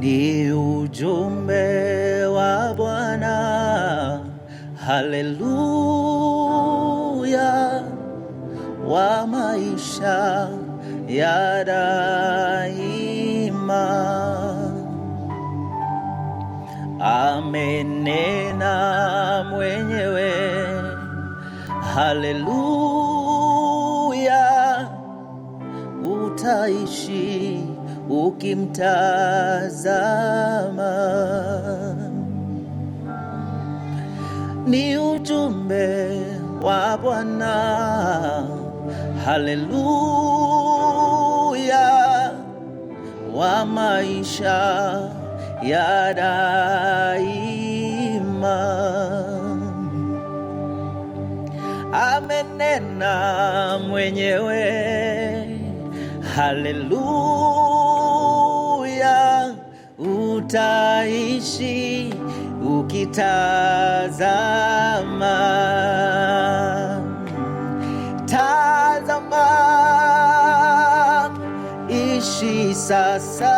Ni ujumbe wa Bwana, haleluya, wa maisha ya daima. Amenena mwenyewe, haleluya, utaishi ukimtazama. Ni ujumbe wa Bwana, haleluya, wa maisha ya daima. Amenena mwenyewe, haleluya, utaishi ukitazama. Tazama, ishi sasa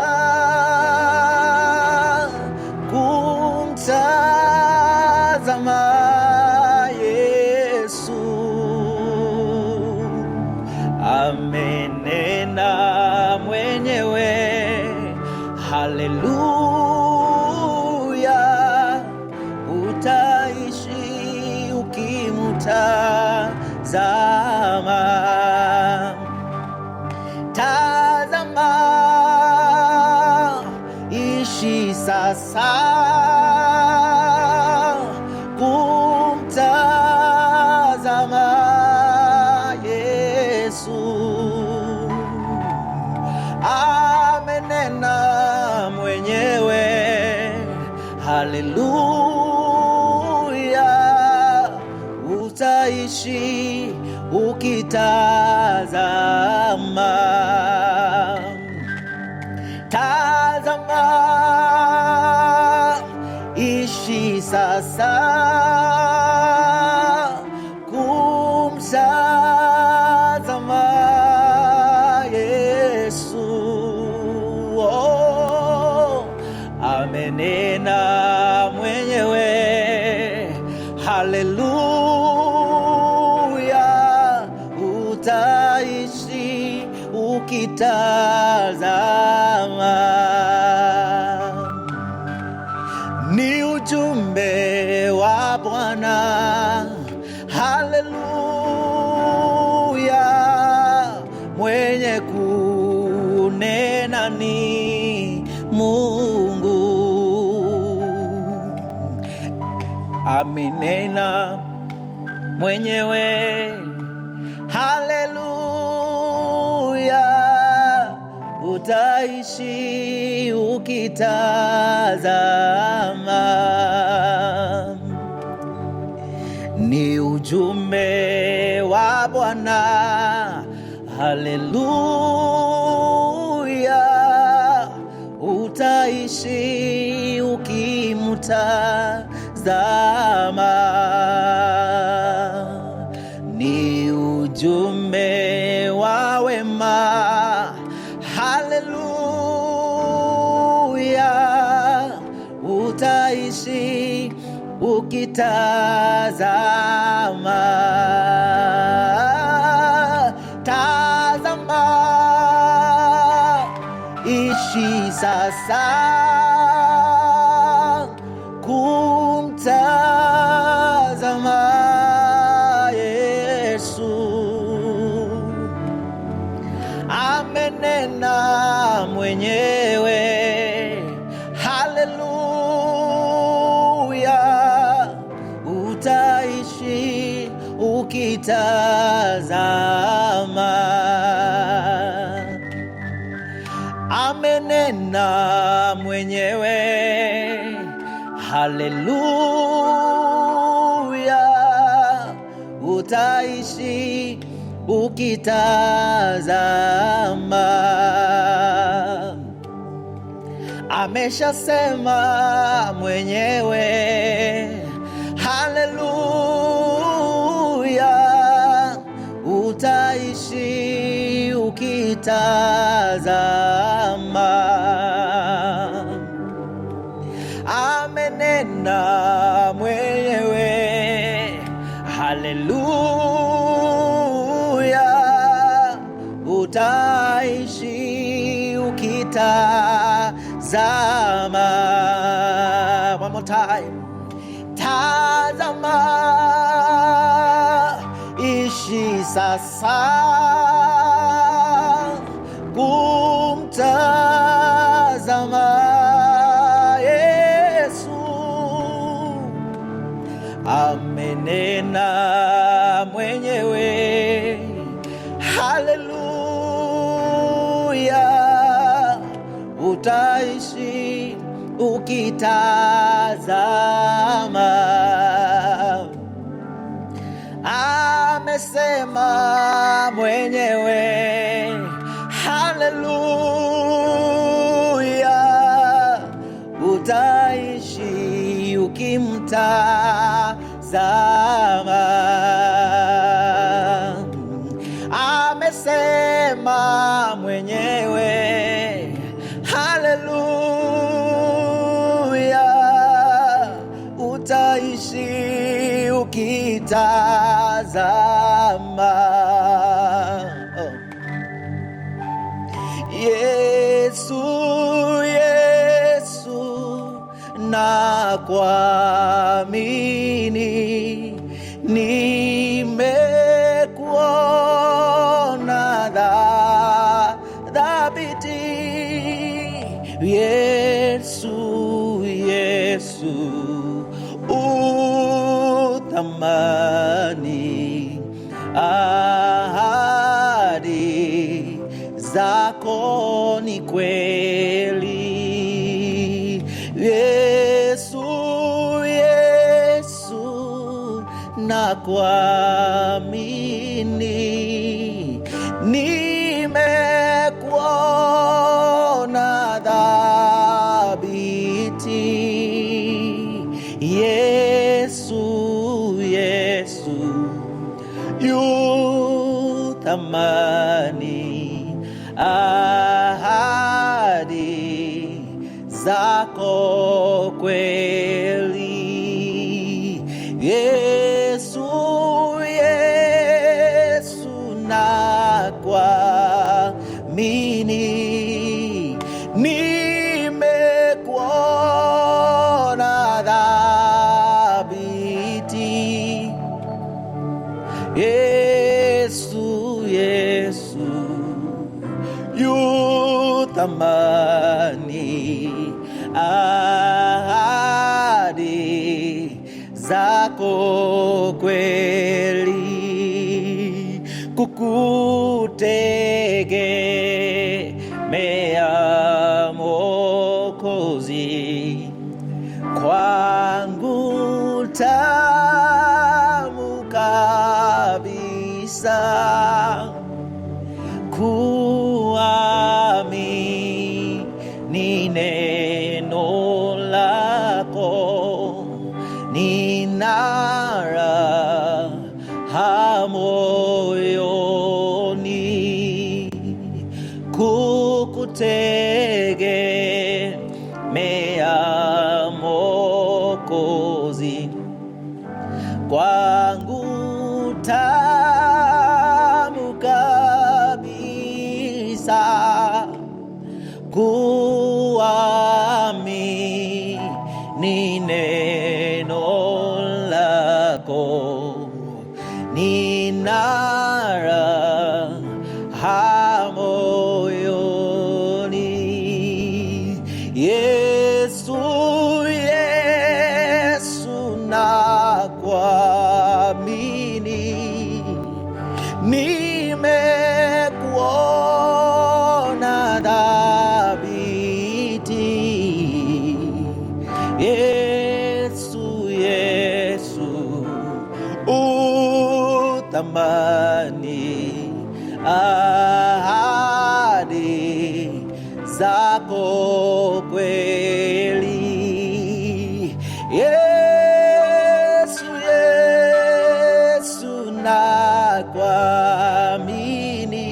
kumtazama Yesu. Amenena mwenyewe, haleluya, utaishi ukimtazama. Tazama, ishi sasa kumtazama Yesu. Amenena mwenyewe, haleluya, utaishi ukitazama. Tazama, ishi sasa kumtazama Yesu. Amenena mwenyewe, haleluya, utaishi ukitazama. Ni ujumbe wa Bwana, haleluya, mwenye kunena ni Mungu. Amenena mwenyewe, haleluya, utaishi ukitazama. Ni ujumbe wa Bwana, haleluya, utaishi ukimtazama. Ni ujumbe wa wema, haleluya, utaishi ukitazama. Tazama, ishi sasa kumtazama Yesu. Amenena mwenyewe, haleluya, utaishi ukitazama. Amenena mwenyewe, haleluya, utaishi ukitazama. Ameshasema mwenyewe, haleluya, utaishi ukitazama. Bwana mwenyewe. Haleluya, utaishi ukitazama. One more time. Tazama, ishi sasa kumtazama Yesu. Amenena mwenyewe. Haleluya, utaishi ukitazama. Amesema mwenyewe. Haleluya, utaishi ukimtazama. Amesema mwenyewe. Haleluya, utaishi ukitazama. Yesu, Yesu, nakuamini, nimekuona dhabiti. Yesu, Yesu, uthamani, ahadi zako ni kweli. Yesu, Yesu, nakuamini, nimekuona dhabiti. Yesu, Yesu, yu thamani, ahadi zako kweli. Yesu, Yesu, nakuamini, nimekuona dhabiti. Yesu, Yesu, yu thamani, ahadi zako kweli. Kukutegemea Mwokozi kwangu tamu kabisa. Kuamini neno lako, nina raha moyoni. Kukutegemea Mwokozi kwangu tamu kabisa. Kuamini neno lako, nina raha moyoni. Yesu, Yesu, nakuamini, nimekuona dhabiti. Yesu, Yesu, uthamani, ahadi zako kweli. Yesu, Yesu, nakuamini,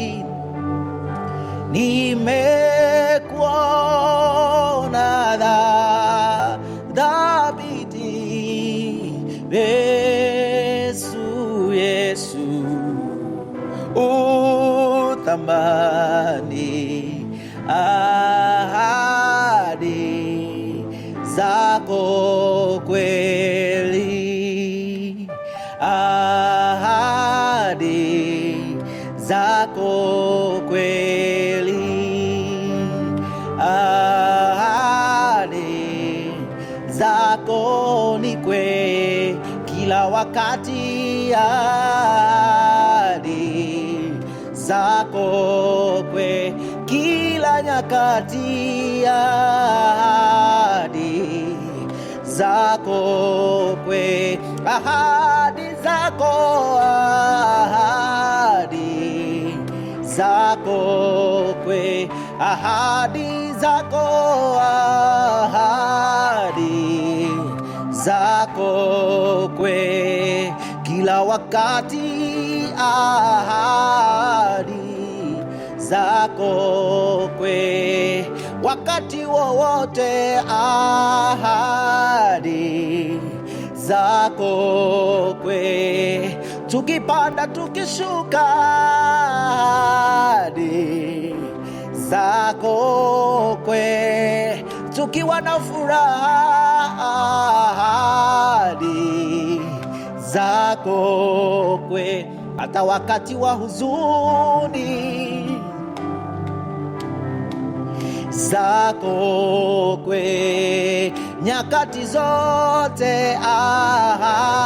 nimekuona dhabiti. thamani. Ahadi zako kweli, ahadi zako kweli, ahadi zako ni kweli kila wakati, ahadi zako kweli kila nyakati, ahadi zako kweli, ahadi zako, ahadi zako kweli, ahadi zako, ahadi zako kweli kila wakati, ahadi zako kweli wakati wowote, ahadi zako kweli tukipanda tukishuka, ahadi zako kweli tukiwa na furaha, ahadi zako kweli hata wakati wa huzuni, zako kweli nyakati zote, ahadi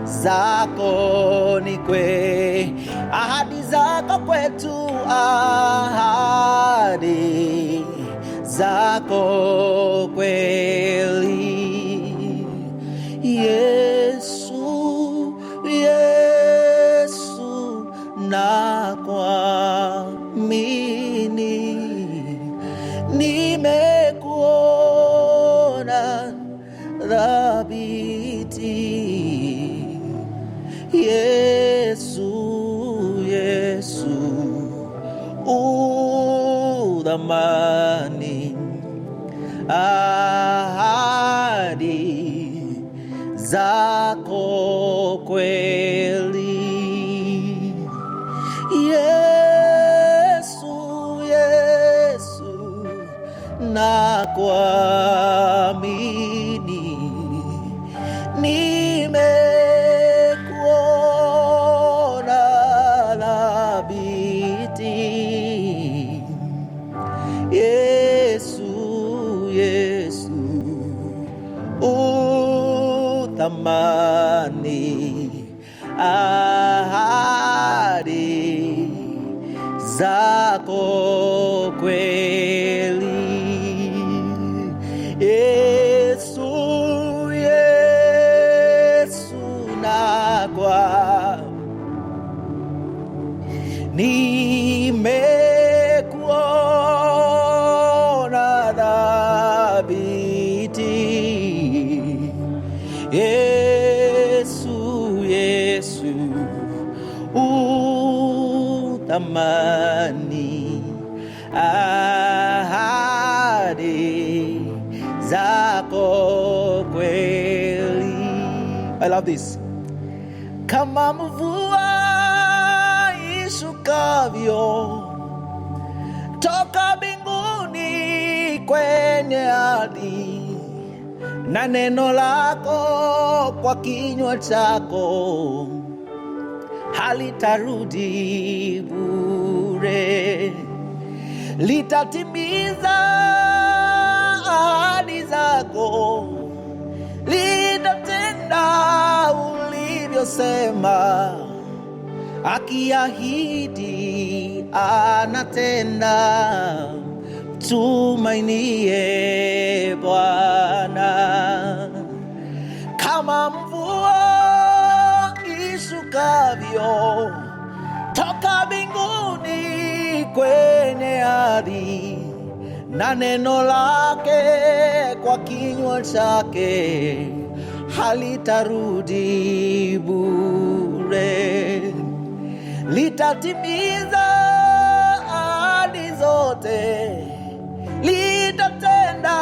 zako ni kweli, ahadi zako kwetu, ahadi zako kweli. Yesu, Yesu nakuamini, nimekuona thabiti. Yesu, Yesu uthamani, ahadi zako kweli. Yesu, Yesu nakuamini, nimekuona thabiti. Yesu, Yesu uthamani, ahadi zako kweli. Yesu, Yesu nimekuona thabiti. Yesu, Yesu uthamani, ahadi zako kweli. I love this. Kama mvua ishukavyo toka mbinguni kwenye ardhi, na neno lako kwa kinywa chako halitarudi bure, litatimiza ahadi zako, litatenda ulivyosema. Akiahidi anatenda, tumainie Bwana. Kama mvua ishukavyo toka mbinguni kwenye ardhi, na neno lake kwa kinywa chake halitarudi bure, litatimiza ahadi zote, litatenda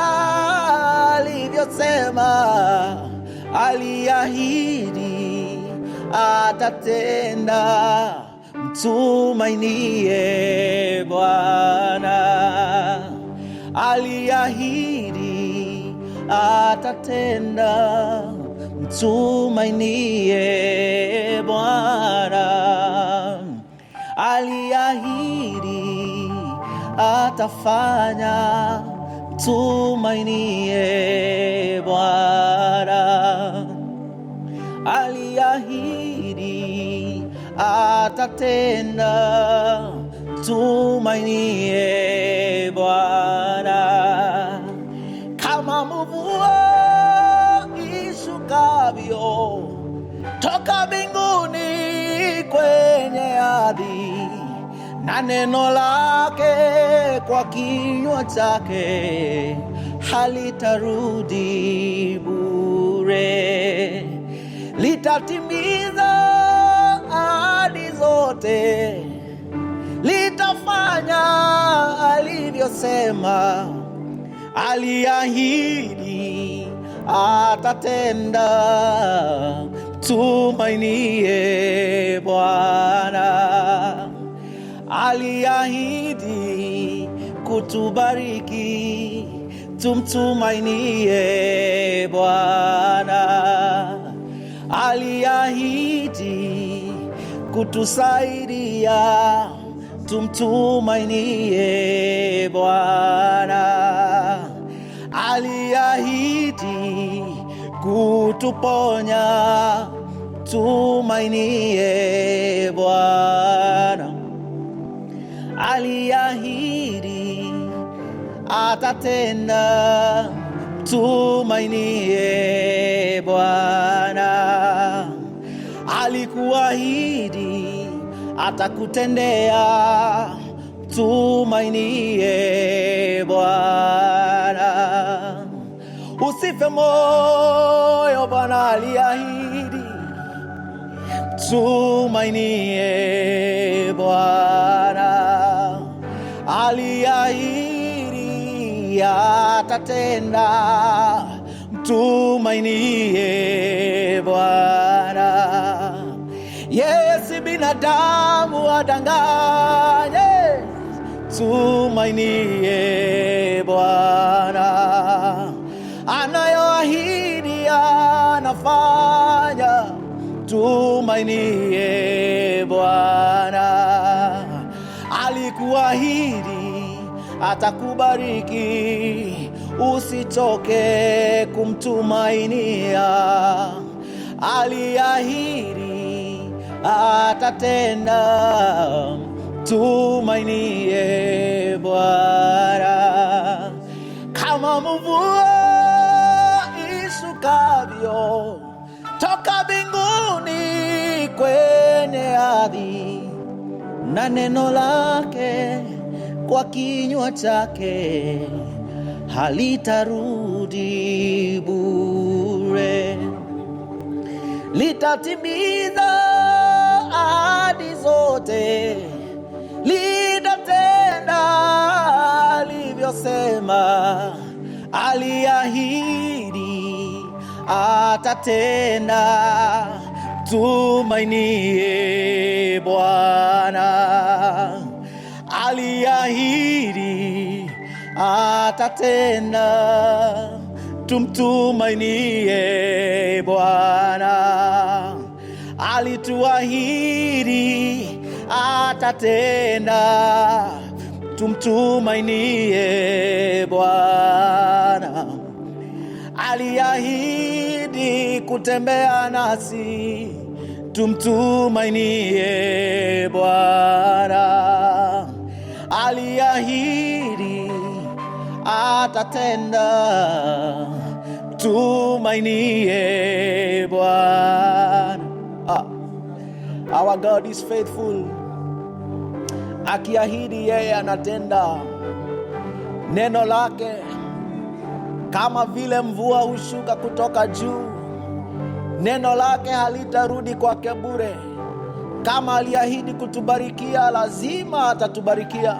alivyosema. Aliahidi atatenda, mtumainie Bwana. Aliahidi atatenda, mtumainie Bwana. Aliahidi atafanya, mtumainie Bwana. Aliahidi atatenda, mtumainie Bwana. Kama mvua ishukavyo toka mbinguni kwenye ardhi, na neno lake kwa kinywa chake halitarudi bure, litatimiza ahadi zote, litafanya alivyosema. Aliahidi atatenda, mtumainie Bwana. Aliahidi kutubariki, tumtumainie Bwana. Aliahidi kutusaidia, tumtumainie Bwana. Aliahidi kutuponya, tumainie Bwana. Aliahidi atatenda, tumainie Bwana. Alikuahidi atakutendea, tumainie Bwana. Usife moyo, Bwana aliahidi, tumainie Bwana. Aliahidi atatenda, mtumainie Bwana. Yeye si binadamu adanganye, tumainie Bwana. Anayoahidi anafanya, tumainie Bwana. Alikuahidi atakubariki, usichoke kumtumainia. Aliahidi atatenda, tumainie Bwana. Kama mvua ishukavyo toka mbinguni kwenye ardhi, na neno lake kwa kinywa chake halitarudi bure, litatimiza ahadi zote, litatenda alivyosema. Aliahidi atatenda, tumainie Bwana. Aliahidi atatenda, tumtumainie Bwana. Alituahidi atatenda, tumtumainie Bwana. Aliahidi kutembea nasi, tumtumainie Bwana. Aliahidi atatenda, tumainie Bwana. Our God is faithful. Akiahidi yeye anatenda. Neno lake kama vile mvua hushuka kutoka juu, neno lake halitarudi kwake bure. Kama aliahidi kutubarikia, lazima atatubarikia.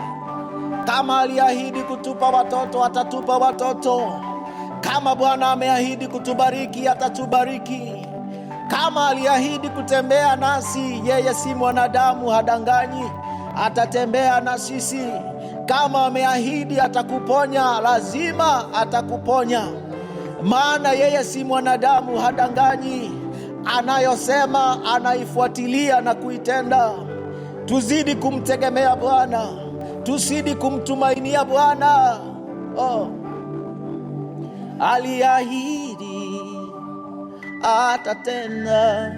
Kama aliahidi kutupa watoto, atatupa watoto. Kama Bwana ameahidi kutubariki, atatubariki. Kama aliahidi kutembea nasi, yeye si mwanadamu, hadanganyi, atatembea na sisi. Kama ameahidi atakuponya, lazima atakuponya, maana yeye si mwanadamu, hadanganyi. Anayosema anaifuatilia na kuitenda. Tuzidi kumtegemea Bwana, tuzidi kumtumainia Bwana. Aliahidi atatenda,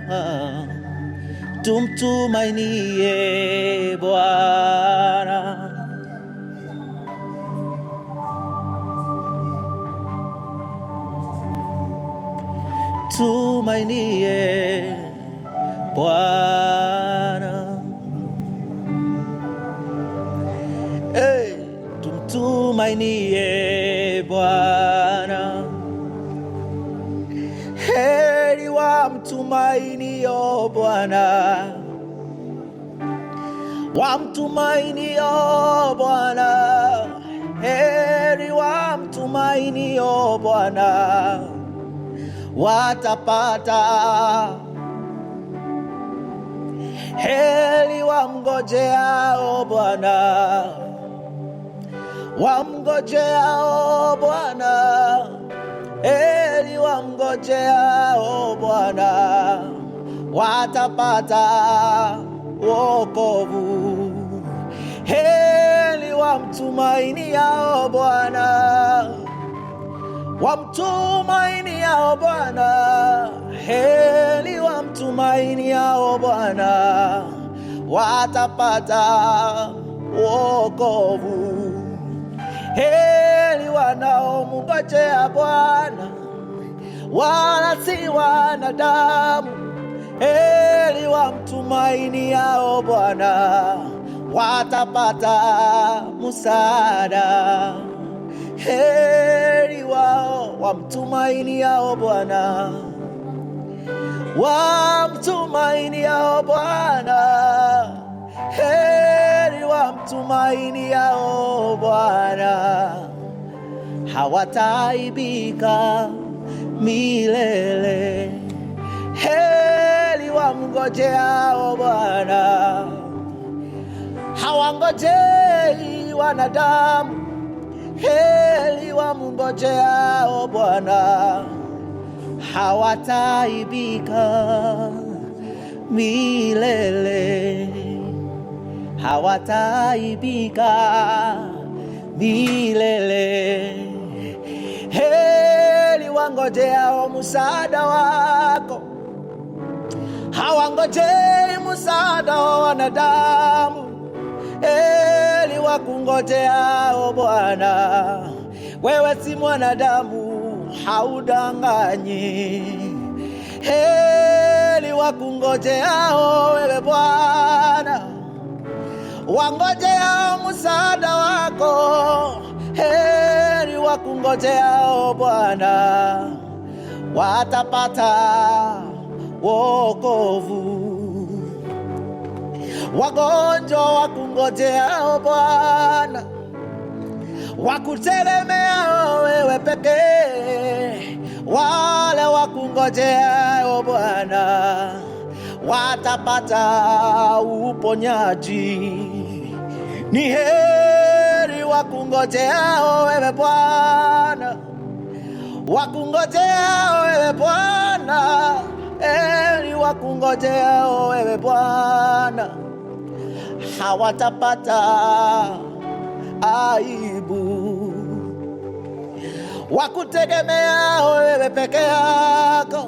tumtumainie Bwana. Tumainie Bwana. Tumtumainie Bwana. Heri wamtumainio Bwana, wamtumainio Bwana. Heri wamtumainio Bwana, watapata. Heri wamngojeao Bwana, wamngojeao Bwana. Heri wamngojeao Bwana, watapata wokovu. Heri wamtumainiao Bwana, wamtumainiao Bwana. Heri wamtumainiao Bwana, watapata wokovu. Heri wanaomngojea Bwana, wala si wanadamu. Heri wamtumainiao Bwana, watapata msaada. Heri wao wamtumainiao Bwana, wamtumainiao Bwana. Heri wamtumainiao Bwana, hawataibika milele. Heri wamngojeao Bwana, hawangojei wanadamu. Heri wamngojeao Bwana, hawataibika milele, hawataibika milele. Heri wangojeao msaada wako, hawangojei msaada wa wanadamu. Heri wakungojeao Bwana, wewe si mwanadamu, haudanganyi. Heri wakungojeao wewe Bwana, wangojeao msaada wako. Heri wakungojeao Bwana, watapata wokovu. Wagonjwa wakungojeao Bwana, wakutegemeao wewe pekee. Wale wakungojeao Bwana, watapata uponyaji. Ni heri wakungojeao wewe Bwana, wakungojeao wewe Bwana. Heri wakungojeao wewe Bwana, hawatapata aibu. Wakutegemeao wewe peke yako,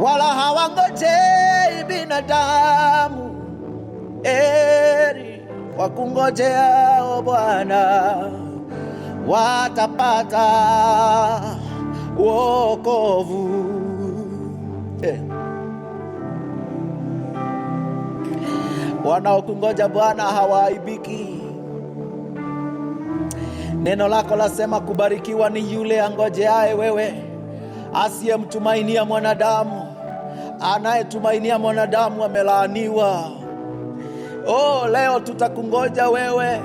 wala hawangojei binadamu. Heri wakungojeao Bwana, watapata wokovu. Wanaokungoja Bwana hawaaibiki. Neno lako lasema kubarikiwa ni yule angojeaye wewe, asiyemtumainia mwanadamu. Anayetumainia mwanadamu amelaaniwa. Leo tutakungoja wewe.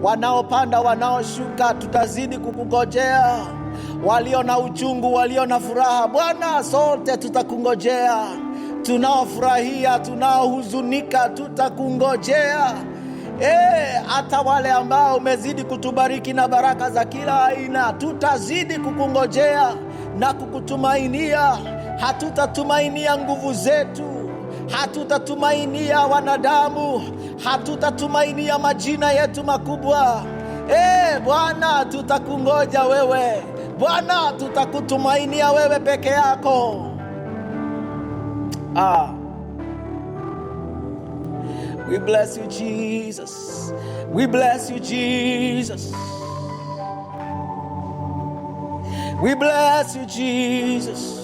Wanaopanda wanaoshuka, tutazidi kukungojea. walio na uchungu, walio na furaha. Bwana, sote tutakungojea. Tunaofurahia, tunaohuzunika, tutakungojea. Hata wale ambao umezidi kutubariki na baraka za kila aina, tutazidi kukungojea na kukutumainia. Hatutatumainia nguvu zetu, hatutatumainia wanadamu, hatutatumainia majina yetu makubwa. Bwana, tutakungoja wewe. Bwana, tutakutumainia wewe peke yako. We bless you, Jesus. We bless you, Jesus. We bless you, Jesus.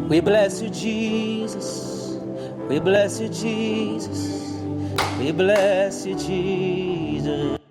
We bless you, Jesus. We bless you, Jesus. We bless you, Jesus.